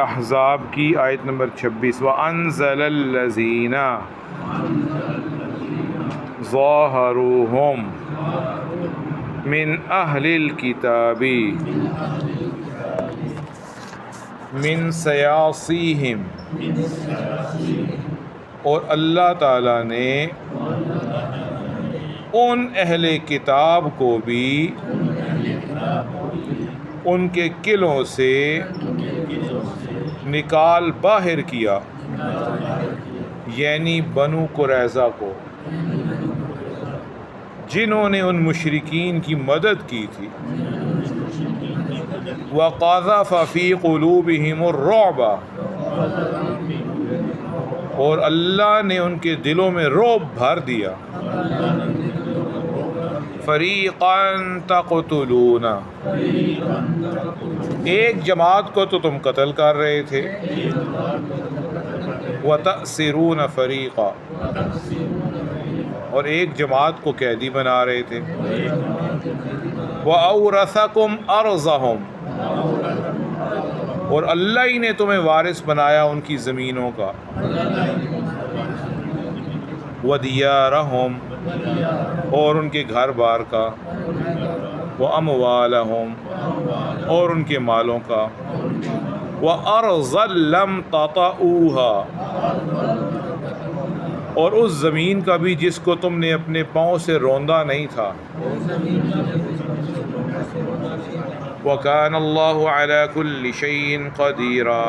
احزاب کی آیت نمبر 26 وَأَنزَلَ الَّذِينَ ظَاهَرُوهُم مِّنْ أَهْلِ الْكِتَابِ مِنْ سَيَاصِيهِمْ، اور اللہ تعالیٰ نے ان اہل کتاب کو بھی ان کے قلعوں سے نکال باہر کیا، یعنی بنو قریظہ کو، جنہوں نے ان مشرکین کی مدد کی تھی۔ وَقَذَفَ فِي قُلُوبِهِمُ الرُّعْبَ، اور اللہ نے ان کے دلوں میں رعب بھر دیا۔ فَرِيقًا تَقْتُلُونَ، ایک جماعت کو تو تم قتل کر رہے تھے، وَتَأْسِرُونَ فَرِيقًا، اور ایک جماعت کو قیدی بنا رہے تھے۔ وَأَوْرَثَكُمْ أَرْضَهُمْ، اور اللہ ہی نے تمہیں وارث بنایا ان کی زمینوں کا۔ وَدِيَارَهُمْ، اور ان کے گھر بار کا۔ وَأَمْوَالَهُمْ، اور ان کے مالوں کا۔ وَأَرْضًا لَّمْ تَطَئُوهَا، اور اس زمین کا بھی جس کو تم نے اپنے پاؤں سے روندا نہیں تھا۔ وَكَانَ اللَّهُ عَلَى كُلِّ شَيْءٍ قَدِيرًا،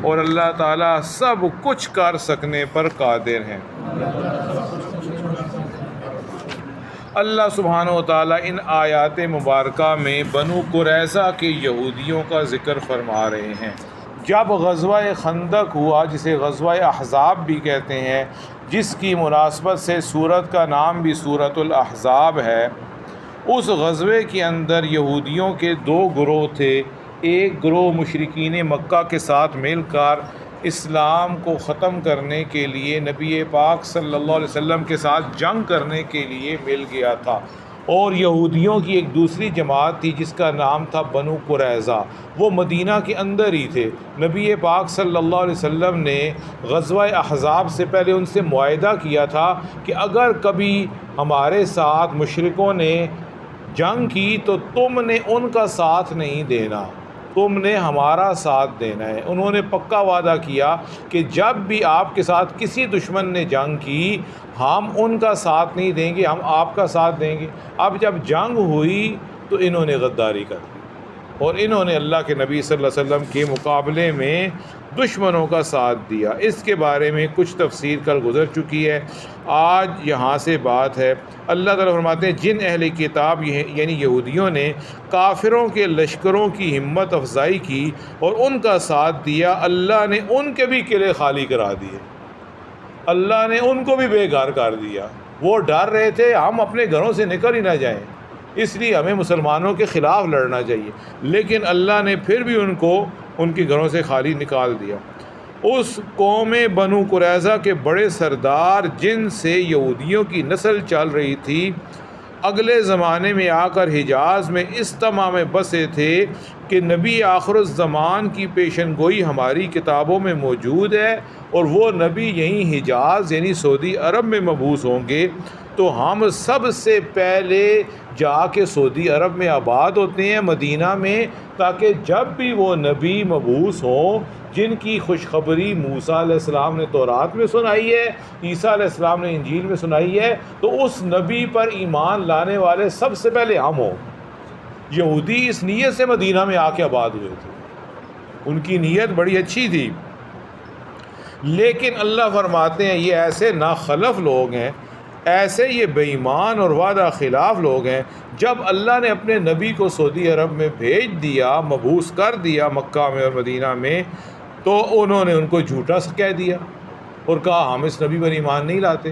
اور اللہ تعالیٰ سب کچھ کر سکنے پر قادر ہیں۔ اللہ سبحانہ و تعالیٰ ان آیات مبارکہ میں بنو قریظہ کے یہودیوں کا ذکر فرما رہے ہیں۔ جب غزوہ خندق ہوا، جسے غزوہ احزاب بھی کہتے ہیں، جس کی مناسبت سے سورت کا نام بھی سورۃ الاحزاب ہے، اس غزوے کے اندر یہودیوں کے دو گروہ تھے۔ ایک گروہ مشرکین مکہ کے ساتھ مل کر اسلام کو ختم کرنے کے لیے نبی پاک صلی اللہ علیہ وسلم کے ساتھ جنگ کرنے کے لیے مل گیا تھا، اور یہودیوں کی ایک دوسری جماعت تھی جس کا نام تھا بنو قریظہ، وہ مدینہ کے اندر ہی تھے۔ نبی پاک صلی اللہ علیہ وسلم نے غزوہ احزاب سے پہلے ان سے معاہدہ کیا تھا کہ اگر کبھی ہمارے ساتھ مشرکوں نے جنگ کی تو تم نے ان کا ساتھ نہیں دینا، تم نے ہمارا ساتھ دینا ہے۔ انہوں نے پکا وعدہ کیا کہ جب بھی آپ کے ساتھ کسی دشمن نے جنگ کی، ہم ان کا ساتھ نہیں دیں گے، ہم آپ کا ساتھ دیں گے۔ اب جب جنگ ہوئی تو انہوں نے غداری کر دی، اور انہوں نے اللہ کے نبی صلی اللہ علیہ وسلم کے مقابلے میں دشمنوں کا ساتھ دیا۔ اس کے بارے میں کچھ تفسیر کل گزر چکی ہے، آج یہاں سے بات ہے۔ اللہ تعالیٰ فرماتے ہیں جن اہل کتاب یعنی یہودیوں نے کافروں کے لشکروں کی ہمت افزائی کی اور ان کا ساتھ دیا، اللہ نے ان کے بھی قلعے خالی کرا دیے، اللہ نے ان کو بھی بے گھر کر دیا۔ وہ ڈر رہے تھے ہم اپنے گھروں سے نکل ہی نہ جائیں، اس لیے ہمیں مسلمانوں کے خلاف لڑنا چاہیے، لیکن اللہ نے پھر بھی ان کو ان کے گھروں سے خالی نکال دیا۔ اس قوم بنو قریظہ کے بڑے سردار جن سے یہودیوں کی نسل چل رہی تھی، اگلے زمانے میں آ کر حجاز میں اس طمع میں بسے تھے کہ نبی آخر الزمان کی پیشن گوئی ہماری کتابوں میں موجود ہے، اور وہ نبی یہیں حجاز یعنی سعودی عرب میں مبعوث ہوں گے، تو ہم سب سے پہلے جا کے سعودی عرب میں آباد ہوتے ہیں، مدینہ میں، تاکہ جب بھی وہ نبی مبعوث ہوں جن کی خوشخبری موسیٰ علیہ السلام نے تورات میں سنائی ہے، عیسیٰ علیہ السلام نے انجیل میں سنائی ہے، تو اس نبی پر ایمان لانے والے سب سے پہلے ہم ہوں۔ یہودی اس نیت سے مدینہ میں آ کے آباد ہوئے تھے، ان کی نیت بڑی اچھی تھی، لیکن اللہ فرماتے ہیں یہ ایسے ناخلف لوگ ہیں، ایسے یہ بے ایمان اور وعدہ خلاف لوگ ہیں۔ جب اللہ نے اپنے نبی کو سعودی عرب میں بھیج دیا، مبعوث کر دیا مکہ میں اور مدینہ میں، تو انہوں نے ان کو جھوٹا کہہ دیا اور کہا ہم اس نبی پر ایمان نہیں لاتے،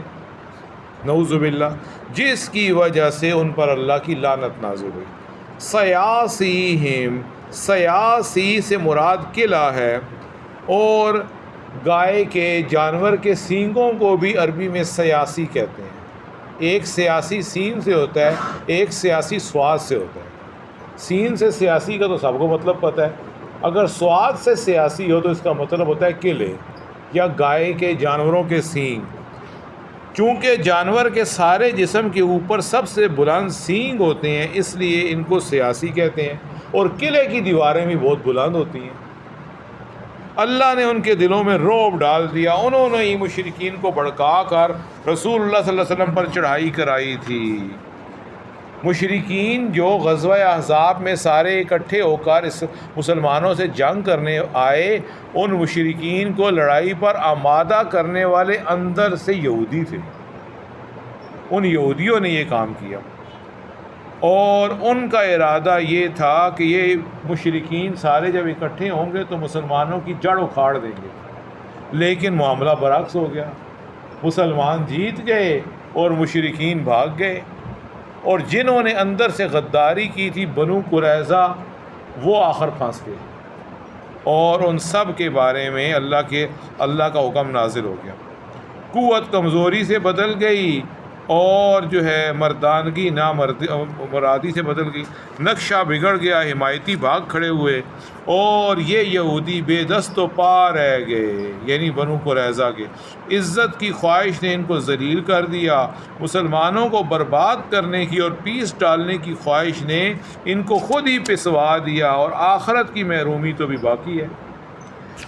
نعوذ باللہ، جس کی وجہ سے ان پر اللہ کی لعنت نازل ہوئی۔ سیاسیہم، سیاسی سے مراد قلعہ ہے، اور گائے کے جانور کے سینگوں کو بھی عربی میں سیاسی کہتے ہیں۔ ایک سیاسی سین سے ہوتا ہے، ایک سیاسی سواد سے ہوتا ہے۔ سین سے سیاسی کا تو سب کو مطلب پتہ ہے، اگر سواد سے سیاسی ہو تو اس کا مطلب ہوتا ہے قلعے یا گائے کے جانوروں کے سینگ۔ چونکہ جانور کے سارے جسم کے اوپر سب سے بلند سینگ ہوتے ہیں، اس لیے ان کو سیاسی کہتے ہیں، اور قلعے کی دیواریں بھی بہت بلند ہوتی ہیں۔ اللہ نے ان کے دلوں میں رعب ڈال دیا، انہوں نے ہی مشرکین کو بھڑکا کر رسول اللہ صلی اللہ علیہ وسلم پر چڑھائی کرائی تھی۔ مشرکین جو غزوہ احزاب میں سارے اکٹھے ہو کر اس مسلمانوں سے جنگ کرنے آئے، ان مشرکین کو لڑائی پر آمادہ کرنے والے اندر سے یہودی تھے، ان یہودیوں نے یہ کام کیا، اور ان کا ارادہ یہ تھا کہ یہ مشرکین سارے جب اکٹھے ہوں گے تو مسلمانوں کی جڑ اکھاڑ دیں گے، لیکن معاملہ برعکس ہو گیا، مسلمان جیت گئے اور مشرکین بھاگ گئے، اور جنہوں نے اندر سے غداری کی تھی بنو قریظہ وہ آخر پھنس گئے، اور ان سب کے بارے میں اللہ کا حکم نازل ہو گیا۔ قوت کمزوری سے بدل گئی، اور جو ہے مردانگی مرادی سے بدل گئی، نقشہ بگڑ گیا، حمایتی بھاگ کھڑے ہوئے، اور یہ یہودی بے دست و پا رہ گئے، یعنی بنو قریظہ کے۔ عزت کی خواہش نے ان کو ذلیل کر دیا، مسلمانوں کو برباد کرنے کی اور پیس ڈالنے کی خواہش نے ان کو خود ہی پسوا دیا، اور آخرت کی محرومی تو بھی باقی ہے۔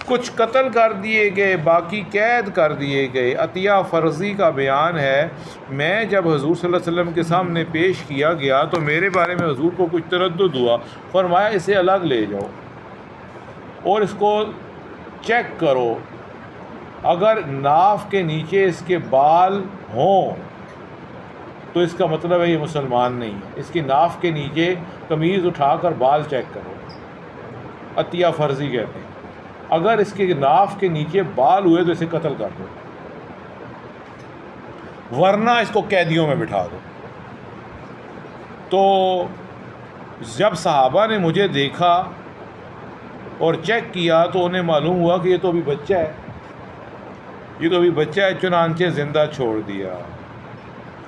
کچھ قتل کر دیے گئے، باقی قید کر دیے گئے۔ عطیہ فرضی کا بیان ہے، میں جب حضور صلی اللہ علیہ وسلم کے سامنے پیش کیا گیا تو میرے بارے میں حضور کو کچھ تردد ہوا، فرمایا اسے الگ لے جاؤ اور اس کو چیک کرو، اگر ناف کے نیچے اس کے بال ہوں تو اس کا مطلب ہے یہ مسلمان نہیں ہے، اس کی ناف کے نیچے قمیض اٹھا کر بال چیک کرو، عطیہ فرضی کہتے ہیں۔ اگر اس کے ناف کے نیچے بال ہوئے تو اسے قتل کر دو، ورنہ اس کو قیدیوں میں بٹھا دو۔ تو جب صحابہ نے مجھے دیکھا اور چیک کیا تو انہیں معلوم ہوا کہ یہ تو ابھی بچہ ہے، چنانچہ زندہ چھوڑ دیا۔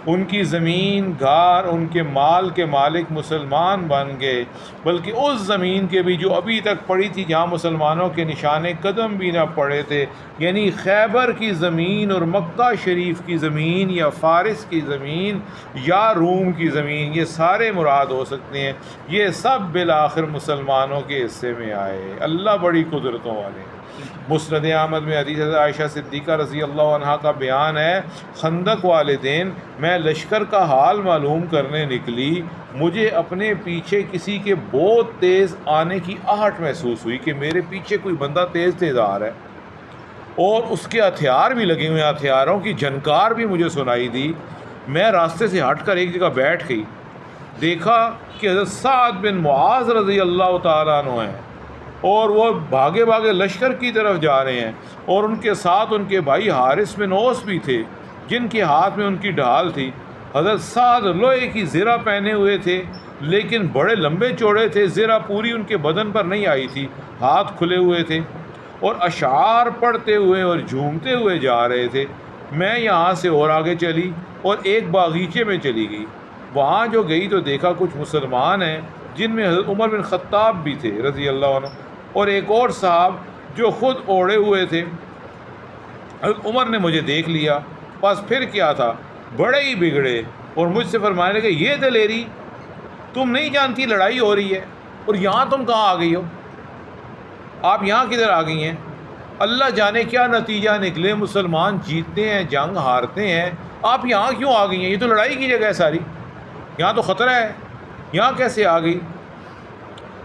ان کی زمین گھر، ان کے مال کے مالک مسلمان بن گئے، بلکہ اس زمین کے بھی جو ابھی تک پڑی تھی جہاں مسلمانوں کے نشانے قدم بھی نہ پڑے تھے، یعنی خیبر کی زمین اور مکہ شریف کی زمین یا فارس کی زمین یا روم کی زمین، یہ سارے مراد ہو سکتے ہیں، یہ سب بالآخر مسلمانوں کے حصے میں آئے۔ اللہ بڑی قدرتوں والے ہیں۔ مسند احمد میں حدیث عائشہ صدیقہ رضی اللہ عنہا کا بیان ہے، خندق والے دن میں لشکر کا حال معلوم کرنے نکلی، مجھے اپنے پیچھے کسی کے بہت تیز آنے کی آہٹ محسوس ہوئی کہ میرے پیچھے کوئی بندہ تیز آ رہا ہے، اور اس کے ہتھیار بھی لگے ہوئے ہیں، ہتھیاروں کی جھنکار بھی مجھے سنائی دی۔ میں راستے سے ہٹ کر ایک جگہ بیٹھ گئی، دیکھا کہ حضرت سعد بن معاذ رضی اللہ تعالیٰ عنہ ہیں، اور وہ بھاگے لشکر کی طرف جا رہے ہیں، اور ان کے ساتھ ان کے بھائی حارث بن اوس بھی تھے جن کے ہاتھ میں ان کی ڈھال تھی۔ حضرت سعد لوہے کی زرہ پہنے ہوئے تھے، لیکن بڑے لمبے چوڑے تھے، زرہ پوری ان کے بدن پر نہیں آئی تھی، ہاتھ کھلے ہوئے تھے، اور اشعار پڑھتے ہوئے اور جھومتے ہوئے جا رہے تھے۔ میں یہاں سے اور آگے چلی اور ایک باغیچے میں چلی گئی، وہاں جو گئی تو دیکھا کچھ مسلمان ہیں جن میں حضرت عمر بن خطاب بھی تھے رضی اللہ عنہ، اور ایک اور صاحب جو خود اوڑھے ہوئے تھے۔ حضرت عمر نے مجھے دیکھ لیا، بس پھر کیا تھا، بڑے ہی بگڑے اور مجھ سے فرمانے لگے، یہ دلیری، تم نہیں جانتی لڑائی ہو رہی ہے اور یہاں تم کہاں آ گئی ہو؟ آپ یہاں کدھر آ گئی ہیں؟ اللہ جانے کیا نتیجہ نکلے، مسلمان جیتتے ہیں، جنگ ہارتے ہیں، آپ یہاں کیوں آ گئی ہیں؟ یہ تو لڑائی کی جگہ ہے ساری، یہاں تو خطرہ ہے، یہاں کیسے آ گئی؟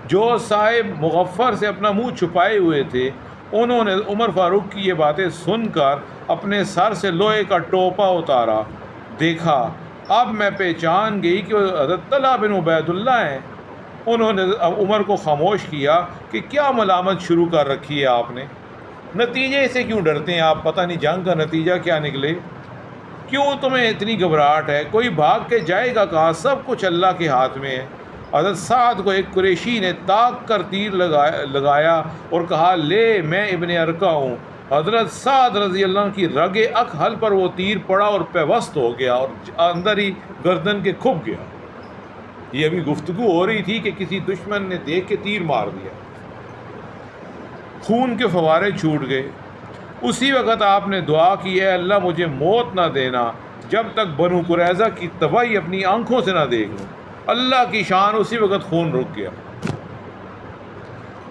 جو صاحب مغفر سے اپنا منہ چھپائے ہوئے تھے، انہوں نے عمر فاروق کی یہ باتیں سن کر اپنے سر سے لوہے کا ٹوپا اتارا، دیکھا، اب میں پہچان گئی کہ وہ حضرت طلحہ بن عبید اللہ ہیں۔ انہوں نے عمر کو خاموش کیا کہ کیا ملامت شروع کر رکھی ہے آپ نے، نتیجے سے کیوں ڈرتے ہیں آپ؟ پتہ نہیں جنگ کا نتیجہ کیا نکلے، کیوں تمہیں اتنی گھبراہٹ ہے؟ کوئی بھاگ کے جائے گا کہاں؟ سب کچھ اللہ کے ہاتھ میں ہے۔ حضرت سعد کو ایک قریشی نے تاک کر تیر لگایا اور کہا، لے، میں ابن ارقا ہوں۔ حضرت سعد رضی اللہ عنہ کی رگ اکحل پر وہ تیر پڑا اور پیوست ہو گیا اور اندر ہی گردن کے کھپ گیا۔ یہ ابھی گفتگو ہو رہی تھی کہ کسی دشمن نے دیکھ کے تیر مار دیا، خون کے فوارے چھوٹ گئے۔ اسی وقت آپ نے دعا کی، اے اللہ مجھے موت نہ دینا جب تک بنو قریظہ کی تباہی اپنی آنکھوں سے نہ دیکھ لوں۔ اللہ کی شان، اسی وقت خون رک گیا۔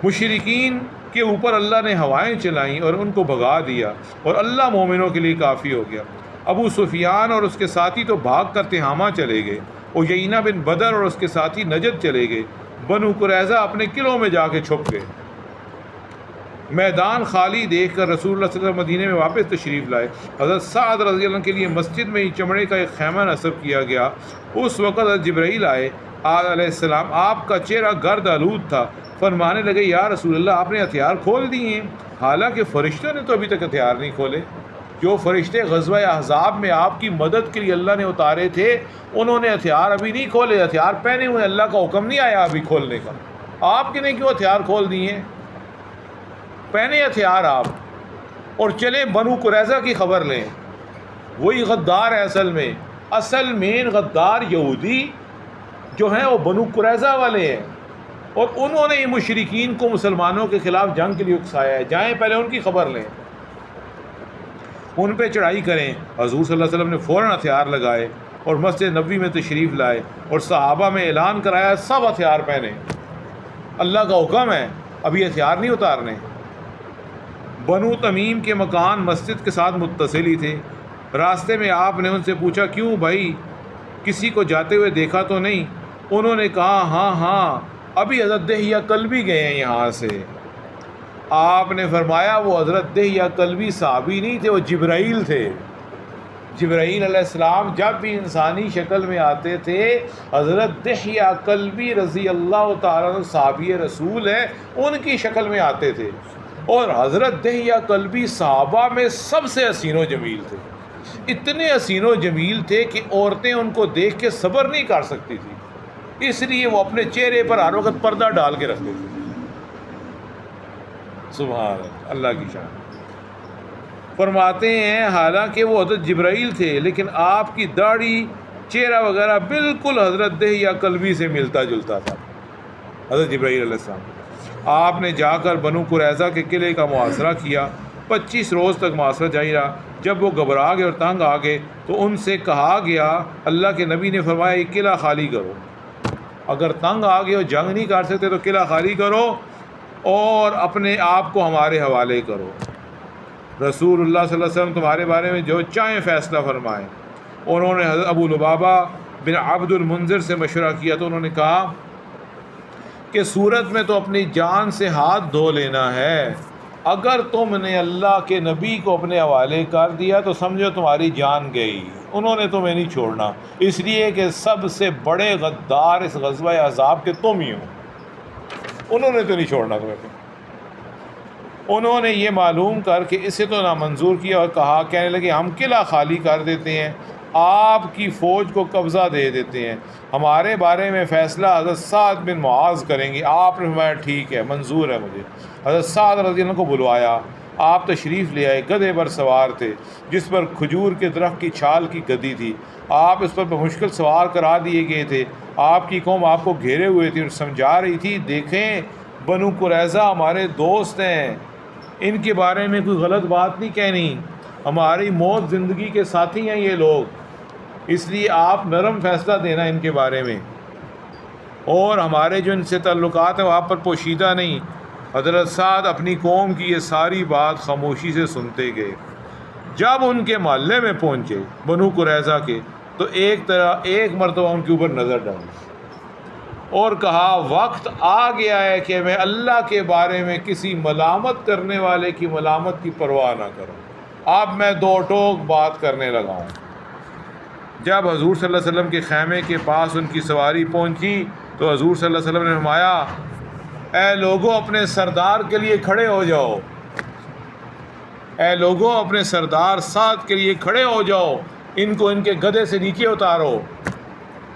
مشرکین کے اوپر اللہ نے ہوائیں چلائیں اور ان کو بھگا دیا، اور اللہ مومنوں کے لیے کافی ہو گیا۔ ابو سفیان اور اس کے ساتھی تو بھاگ کر تہامہ چلے گئے، عیینہ بن بدر اور اس کے ساتھی نجد چلے گئے۔ بنو قریظہ اپنے قلعوں میں جا کے چھپ گئے۔ میدان خالی دیکھ کر رسول اللہ صلی اللہ علیہ وسلم مدینے میں واپس تشریف لائے۔ حضرت سعد رضی اللہ عنہ کے لیے مسجد میں ہی چمڑے کا ایک خیمہ نصب کیا گیا۔ اس وقت حضرت جبرائیل آئے علیہ السلام، آپ کا چہرہ گرد آلود تھا۔ فرمانے لگے، یا رسول اللہ آپ نے ہتھیار کھول دیے ہیں، حالانکہ فرشتوں نے تو ابھی تک ہتھیار نہیں کھولے۔ جو فرشتے غزوہ احزاب میں آپ کی مدد کے لیے اللہ نے اتارے تھے، انہوں نے ہتھیار ابھی نہیں کھولے، ہتھیار پہنے ہوئے، اللہ کا حکم نہیں آیا ابھی کھولنے کا۔ آپ کے نے کیوں ہتھیار کھول دیے ہیں؟ پہنے ہتھیار آپ اور چلے بنو قریظہ کی خبر لیں۔ وہی غدار ہے اصل مین غدار یہودی جو ہیں وہ بنو قریظہ والے ہیں، اور انہوں نے مشرکین کو مسلمانوں کے خلاف جنگ کے لیے اکسایا ہے۔ جائیں پہلے ان کی خبر لیں، ان پہ چڑھائی کریں۔ حضور صلی اللہ علیہ وسلم نے فوراً ہتھیار لگائے اور مسجد نبوی میں تشریف لائے اور صحابہ میں اعلان کرایا، سب ہتھیار پہنے، اللہ کا حکم ہے، ابھی ہتھیار نہیں اتارنے۔ بنو تمیم کے مکان مسجد کے ساتھ متصل ہی تھے۔ راستے میں آپ نے ان سے پوچھا، کیوں بھائی کسی کو جاتے ہوئے دیکھا تو نہیں؟ انہوں نے کہا، ہاں ابھی حضرت دہیہ کلبی گئے ہیں یہاں سے۔ آپ نے فرمایا، وہ حضرت دہیہ کلبی صحابی نہیں تھے، وہ جبرائیل تھے۔ جبرائیل علیہ السلام جب بھی انسانی شکل میں آتے تھے، حضرت دہیہ کلبی رضی اللہ تعالیٰ عنہ صحابی رسول ہیں، ان کی شکل میں آتے تھے، اور حضرت دہیہ کلبی صحابہ میں سب سے حسین و جمیل تھے۔ اتنے حسین و جمیل تھے کہ عورتیں ان کو دیکھ کے صبر نہیں کر سکتی تھی، اس لیے وہ اپنے چہرے پر ہر وقت پردہ ڈال کے رکھتے تھے۔ سبحان اللہ کی شان۔ فرماتے ہیں حالانکہ وہ حضرت جبرائیل تھے، لیکن آپ کی داڑھی چہرہ وغیرہ بالکل حضرت دہیہ کلبی سے ملتا جلتا تھا، حضرت جبرائیل علیہ السلام۔ آپ نے جا کر بنو قریظہ کے قلعے کا محاصرہ کیا۔ 25 روز تک محاصرہ جاری رہا۔ جب وہ گھبرا گئے اور تنگ آ گئے تو ان سے کہا گیا، اللہ کے نبی نے فرمایا، یہ قلعہ خالی کرو۔ اگر تنگ آ گئے اور جنگ نہیں کر سکتے تو قلعہ خالی کرو اور اپنے آپ کو ہمارے حوالے کرو۔ رسول اللہ صلی اللہ علیہ وسلم تمہارے بارے میں جو چاہیں فیصلہ فرمائیں۔ انہوں نے حضرت ابو لبابہ بن عبد المنذر سے مشورہ کیا تو انہوں نے کہا کہ صورت میں تو اپنی جان سے ہاتھ دھو لینا ہے، اگر تم نے اللہ کے نبی کو اپنے حوالے کر دیا تو سمجھو تمہاری جان گئی، انہوں نے تمہیں نہیں چھوڑنا، اس لیے کہ سب سے بڑے غدار اس غزوہ احزاب کے تم ہی ہو، انہوں نے تو نہیں چھوڑنا تمہیں۔ انہوں نے یہ معلوم کر کے اسے تو نامنظور کیا اور کہا، کہنے لگے، ہم قلعہ خالی کر دیتے ہیں، آپ کی فوج کو قبضہ دے دیتے ہیں، ہمارے بارے میں فیصلہ حضرت سعد بن معاذ کریں گے۔ آپ نے فرمایا، ٹھیک ہے، منظور ہے مجھے۔ حضرت سعد رضی اللہ عنہ کو بلوایا، آپ تشریف لے آئے، گدھے پر سوار تھے جس پر کھجور کے درخت کی چھال کی گدی تھی۔ آپ اس پر بمشکل سوار کرا دیے گئے تھے۔ آپ کی قوم آپ کو گھیرے ہوئے تھی اور سمجھا رہی تھی، دیکھیں بنو قریظہ ہمارے دوست ہیں، ان کے بارے میں کوئی غلط بات نہیں کہنی، ہماری موت زندگی کے ساتھی ہیں یہ لوگ، اس لیے آپ نرم فیصلہ دینا ان کے بارے میں، اور ہمارے جو ان سے تعلقات ہیں وہ آپ پر پوشیدہ نہیں۔ حضرت سعد اپنی قوم کی یہ ساری بات خاموشی سے سنتے گئے۔ جب ان کے محلے میں پہنچے بنو قریظہ کے تو ایک مرتبہ ان کے اوپر نظر ڈالی اور کہا، وقت آ گیا ہے کہ میں اللہ کے بارے میں کسی ملامت کرنے والے کی ملامت کی پرواہ نہ کروں، اب میں دو ٹوک بات کرنے لگا ہوں۔ جب حضور صلی اللہ علیہ وسلم کے خیمے کے پاس ان کی سواری پہنچی تو حضور صلی اللہ علیہ وسلم نے فرمایا، اے لوگوں اپنے سردار کے لیے کھڑے ہو جاؤ، اے لوگوں اپنے سردار سعد کے لیے کھڑے ہو جاؤ، ان کو ان کے گدھے سے نیچے اتارو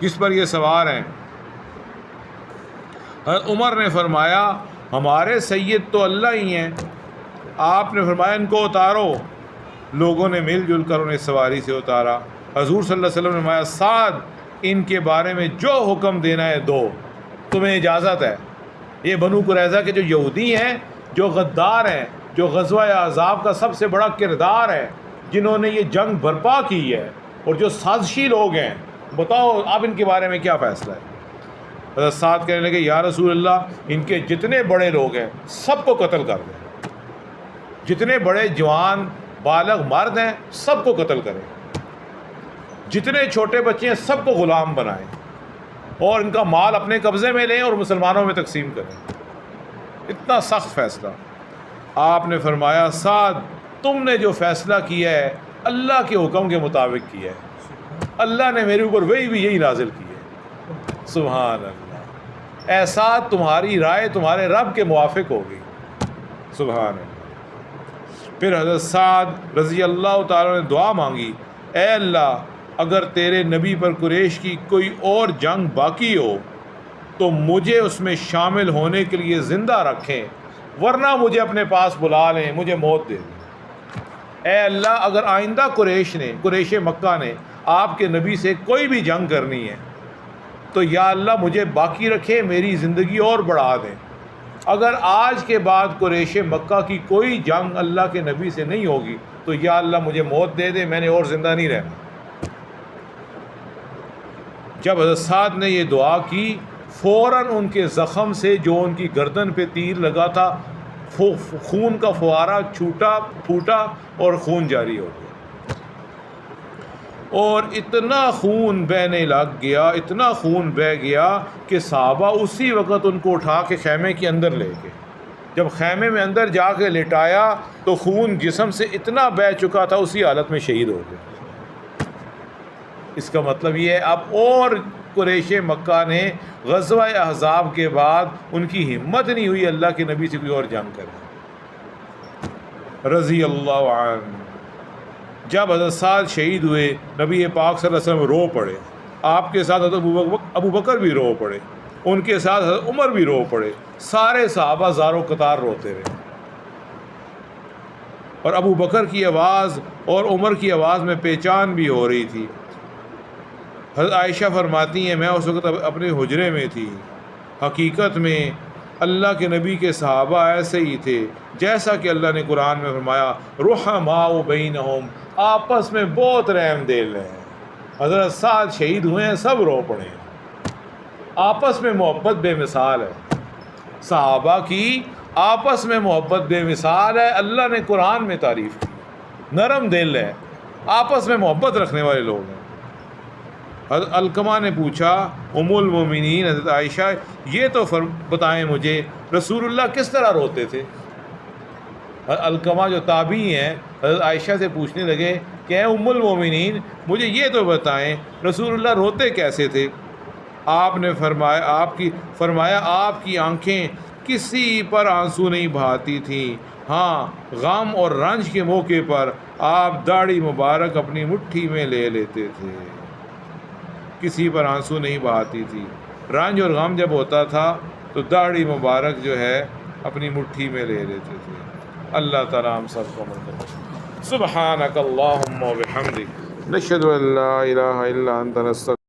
جس پر یہ سوار ہیں۔ حضرت عمر نے فرمایا، ہمارے سید تو اللہ ہی ہیں۔ آپ نے فرمایا، ان کو اتارو۔ لوگوں نے مل جل کر انہیں سواری سے اتارا۔ حضور صلی اللہ علیہ وسلم نے فرمایا، سعد ان کے بارے میں جو حکم دینا ہے دو، تمہیں اجازت ہے۔ یہ بنو قریظہ کے جو یہودی ہیں، جو غدار ہیں، جو غزوہ احزاب کا سب سے بڑا کردار ہے، جنہوں نے یہ جنگ برپا کی ہے اور جو سازشی لوگ ہیں، بتاؤ اب ان کے بارے میں کیا فیصلہ ہے؟ حضرت سعد کہنے لگے یا رسول اللہ، ان کے جتنے بڑے لوگ ہیں سب کو قتل کر دیں، جتنے بڑے جوان بالغ مرد ہیں سب کو قتل کریں، جتنے چھوٹے بچے ہیں سب کو غلام بنائیں اور ان کا مال اپنے قبضے میں لیں اور مسلمانوں میں تقسیم کریں۔ اتنا سخت فیصلہ۔ آپ نے فرمایا سعد، تم نے جو فیصلہ کیا ہے اللہ کے حکم کے مطابق کیا ہے، اللہ نے میرے اوپر وہی بھی یہی نازل کی ہے۔ سبحان اللہ، اے سعد تمہاری رائے تمہارے رب کے موافق ہوگی۔ سبحان اللہ۔ پھر حضرت سعد رضی اللہ تعالیٰ نے دعا مانگی، اے اللہ اگر تیرے نبی پر قریش کی کوئی اور جنگ باقی ہو تو مجھے اس میں شامل ہونے کے لیے زندہ رکھیں، ورنہ مجھے اپنے پاس بلا لیں، مجھے موت دے دیں۔ اے اللہ اگر آئندہ قریش مکہ نے آپ کے نبی سے کوئی بھی جنگ کرنی ہے تو یا اللہ مجھے باقی رکھے، میری زندگی اور بڑھا دیں۔ اگر آج کے بعد قریش مکہ کی کوئی جنگ اللہ کے نبی سے نہیں ہوگی تو یا اللہ مجھے موت دے دے، میں نے اور زندہ نہیں رہنا۔ جب حضرت سعد نے یہ دعا کی، فوراً ان کے زخم سے جو ان کی گردن پہ تیر لگا تھا خون کا فوارہ پھوٹا اور خون جاری ہو گیا، اور اتنا خون بہنے لگ گیا، اتنا خون بہہ گیا کہ صحابہ اسی وقت ان کو اٹھا کے خیمے کے اندر لے گئے۔ جب خیمے میں اندر جا کے لٹایا تو خون جسم سے اتنا بہہ چکا تھا، اسی حالت میں شہید ہو گئے۔ اس کا مطلب یہ ہے اب اور قریش مکہ نے غزوہ احزاب کے بعد ان کی ہمت نہیں ہوئی اللہ کے نبی سے کوئی اور جنگ کرے۔ رضی اللہ عنہ۔ جب حضرت سعد شہید ہوئے، نبی پاک صلی اللہ علیہ وسلم رو پڑے، آپ کے ساتھ حضرت ابو بکر بھی رو پڑے، ان کے ساتھ حضرت عمر بھی رو پڑے، سارے صحابہ زارو قطار روتے رہے، اور ابو بکر کی آواز اور عمر کی آواز میں پہچان بھی ہو رہی تھی۔ حضرت عائشہ فرماتی ہیں میں اس وقت اپنے حجرے میں تھی، حقیقت میں اللہ کے نبی کے صحابہ ایسے ہی تھے جیسا کہ اللہ نے قرآن میں فرمایا رحماء بینہم، آپس میں بہت رحم دل ہیں۔ حضرت سعد شہید ہوئے ہیں، سب رو پڑے ہیں، آپس میں محبت بے مثال ہے، صحابہ کی آپس میں محبت بے مثال ہے۔ اللہ نے قرآن میں تعریف کی، نرم دل ہے، آپس میں محبت رکھنے والے لوگ ہیں۔ حضرت علقمہ نے پوچھا ام المومنین حضرت عائشہ، یہ تو بتائیں مجھے رسول اللہ کس طرح روتے تھے؟ حضرت علقمہ جو تابعی ہیں حضرت عائشہ سے پوچھنے لگے کہ اے ام المومنین مجھے یہ تو بتائیں رسول اللہ روتے کیسے تھے؟ آپ نے فرمایا آپ کی آنکھیں کسی پر آنسو نہیں بہاتی تھیں، ہاں غم اور رنج کے موقع پر آپ داڑھی مبارک اپنی مٹھی میں لے لیتے تھے، کسی پر آنسو نہیں بہاتی تھی۔ رنج اور غم جب ہوتا تھا تو داڑھی مبارک جو ہے اپنی مٹھی میں لے لیتے تھے۔ اللہ تعالیٰ ہم سب کو عمل کرے۔ سبحانک اللہم و بحمدک، نشہد ان لا الہ الا انت، نستغفرک۔